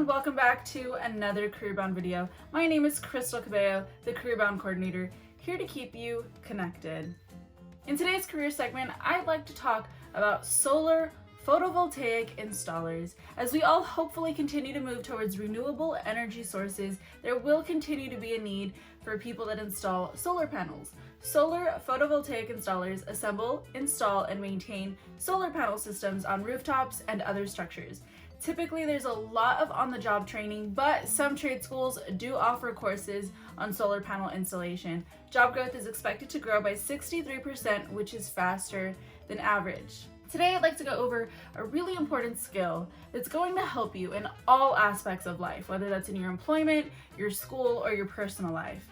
and welcome back to another career-bound video. My name is Crystal Cabello, the career-bound coordinator, here to keep you connected. In today's career segment, I'd like to talk about solar photovoltaic installers. As we all hopefully continue to move towards renewable energy sources, there will continue to be a need for people that install solar panels. Solar photovoltaic installers assemble, install, and maintain solar panel systems on rooftops and other structures. Typically, there's a lot of on-the-job training, but some trade schools do offer courses on solar panel installation. Job growth is expected to grow by 63%, which is faster than average. Today, I'd like to go over a really important skill that's going to help you in all aspects of life, whether that's in your employment, your school, or your personal life.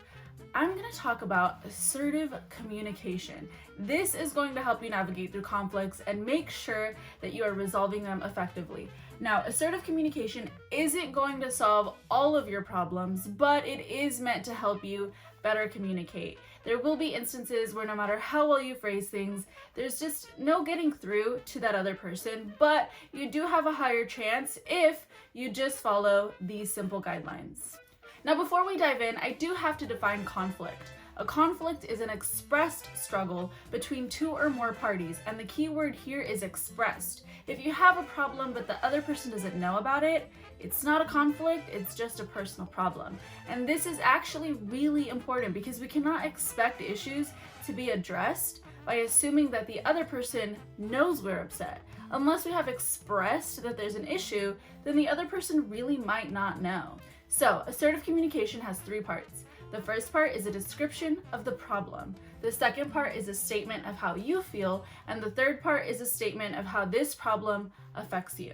I'm going to talk about assertive communication. This is going to help you navigate through conflicts and make sure that you are resolving them effectively. Now, assertive communication isn't going to solve all of your problems, but it is meant to help you better communicate. There will be instances where no matter how well you phrase things, there's just no getting through to that other person, but you do have a higher chance if you just follow these simple guidelines. Now, before we dive in, I do have to define conflict. A conflict is an expressed struggle between two or more parties, and the key word here is expressed. If you have a problem but the other person doesn't know about it, it's not a conflict, it's just a personal problem. And this is actually really important because we cannot expect issues to be addressed by assuming that the other person knows we're upset. Unless we have expressed that there's an issue, then the other person really might not know. So, assertive communication has three parts. The first part is a description of the problem. The second part is a statement of how you feel, and the third part is a statement of how this problem affects you.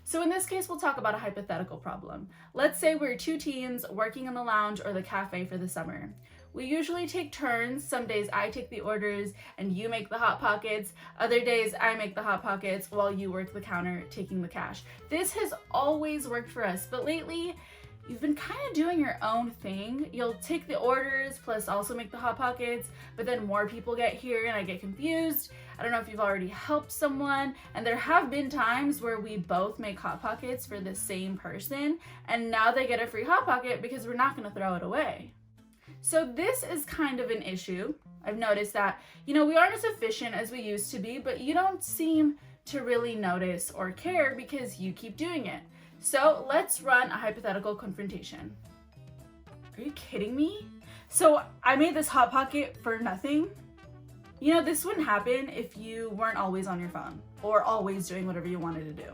So in this case, we'll talk about a hypothetical problem. Let's say we're two teens working in the lounge or the cafe for the summer. We usually take turns. Some days I take the orders and you make the Hot Pockets. Other days I make the Hot Pockets while you work the counter taking the cash. This has always worked for us, but lately, you've been kind of doing your own thing. You'll take the orders plus also make the Hot Pockets, but then more people get here and I get confused. I don't know if you've already helped someone, and there have been times where we both make Hot Pockets for the same person, and now they get a free Hot Pocket because we're not gonna throw it away. So this is kind of an issue. I've noticed that, we aren't as efficient as we used to be, but you don't seem to really notice or care because you keep doing it. So let's run a hypothetical confrontation. Are you kidding me? So I made this Hot Pocket for nothing? This wouldn't happen if you weren't always on your phone or always doing whatever you wanted to do.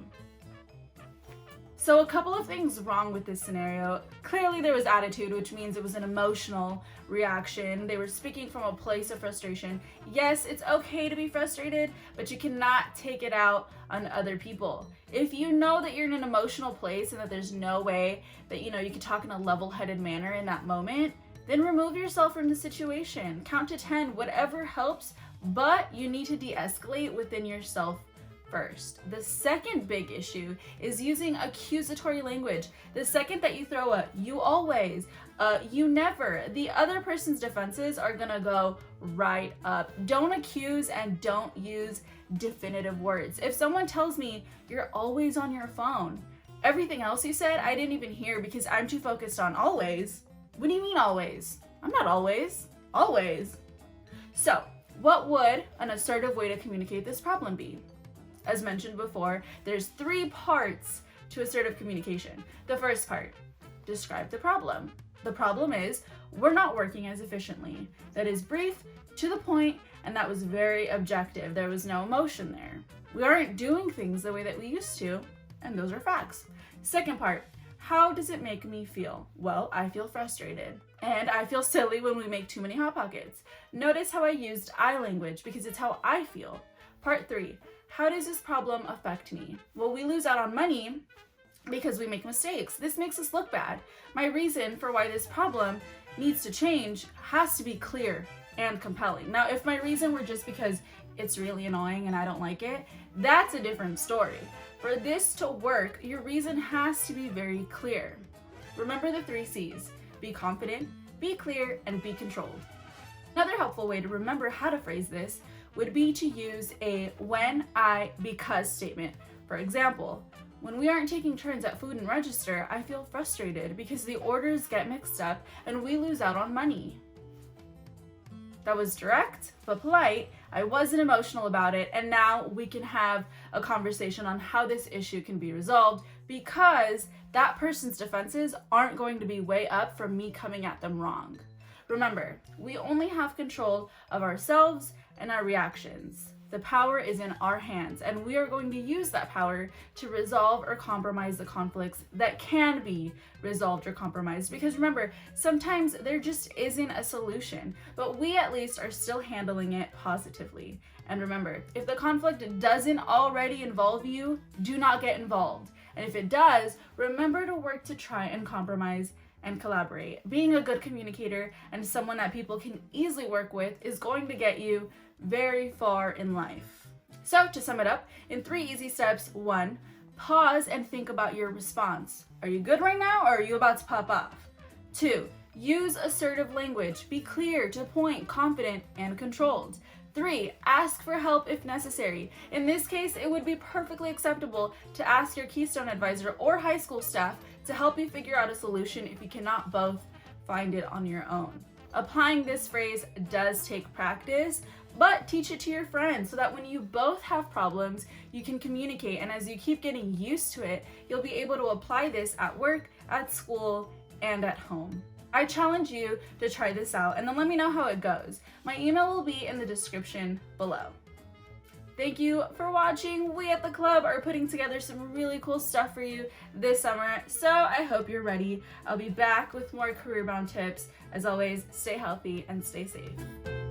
So a couple of things wrong with this scenario. Clearly there was attitude, which means it was an emotional reaction. They were speaking from a place of frustration. Yes, it's okay to be frustrated, but you cannot take it out on other people. If you know that you're in an emotional place and that there's no way that you can talk in a level-headed manner in that moment, then remove yourself from the situation. Count to 10, whatever helps, but you need to de-escalate within yourself first. The second big issue is using accusatory language. The second that you throw a "you always," "you never," the other person's defenses are gonna go right up. Don't accuse and don't use definitive words. If someone tells me you're always on your phone, everything else you said I didn't even hear because I'm too focused on always. What do you mean always? I'm not always. Always. So, what would an assertive way to communicate this problem be? As mentioned before, there's three parts to assertive communication. The first part, describe the problem. The problem is we're not working as efficiently. That is brief, to the point, and that was very objective. There was no emotion there. We aren't doing things the way that we used to, and those are facts. Second part, how does it make me feel? Well, I feel frustrated, and I feel silly when we make too many Hot Pockets. Notice how I used I language because it's how I feel. Part 3, how does this problem affect me? Well, we lose out on money because we make mistakes. This makes us look bad. My reason for why this problem needs to change has to be clear and compelling. Now, if my reason were just because it's really annoying and I don't like it, that's a different story. For this to work, your reason has to be very clear. Remember the 3 C's: be confident, be clear, and be controlled. Another helpful way to remember how to phrase this would be to use a when, I, because statement. For example, When we aren't taking turns at food and register, I feel frustrated because the orders get mixed up and we lose out on money. That was direct but polite. I wasn't emotional about it, and now we can have a conversation on how this issue can be resolved, because that person's defenses aren't going to be way up from me coming at them wrong. Remember, we only have control of ourselves and our reactions. The power is in our hands, and we are going to use that power to resolve or compromise the conflicts that can be resolved or compromised. Because remember, sometimes there just isn't a solution, but we at least are still handling it positively. And remember, if the conflict doesn't already involve you, do not get involved. And if it does, remember to work to try and compromise and collaborate. Being a good communicator and someone that people can easily work with is going to get you very far in life. So to sum it up, in 3 easy steps: 1, pause and think about your response. Are you good right now, or are you about to pop off? 2, use assertive language. Be clear, to the point, confident, and controlled. 3, ask for help if necessary. In this case, it would be perfectly acceptable to ask your Keystone advisor or high school staff to help you figure out a solution if you cannot both find it on your own. Applying this phrase does take practice, but teach it to your friends so that when you both have problems, you can communicate, and as you keep getting used to it, you'll be able to apply this at work, at school, and at home. I challenge you to try this out and then let me know how it goes. My email will be in the description below. Thank you for watching. We at the club are putting together some really cool stuff for you this summer, so I hope you're ready. I'll be back with more career-bound tips. As always, stay healthy and stay safe.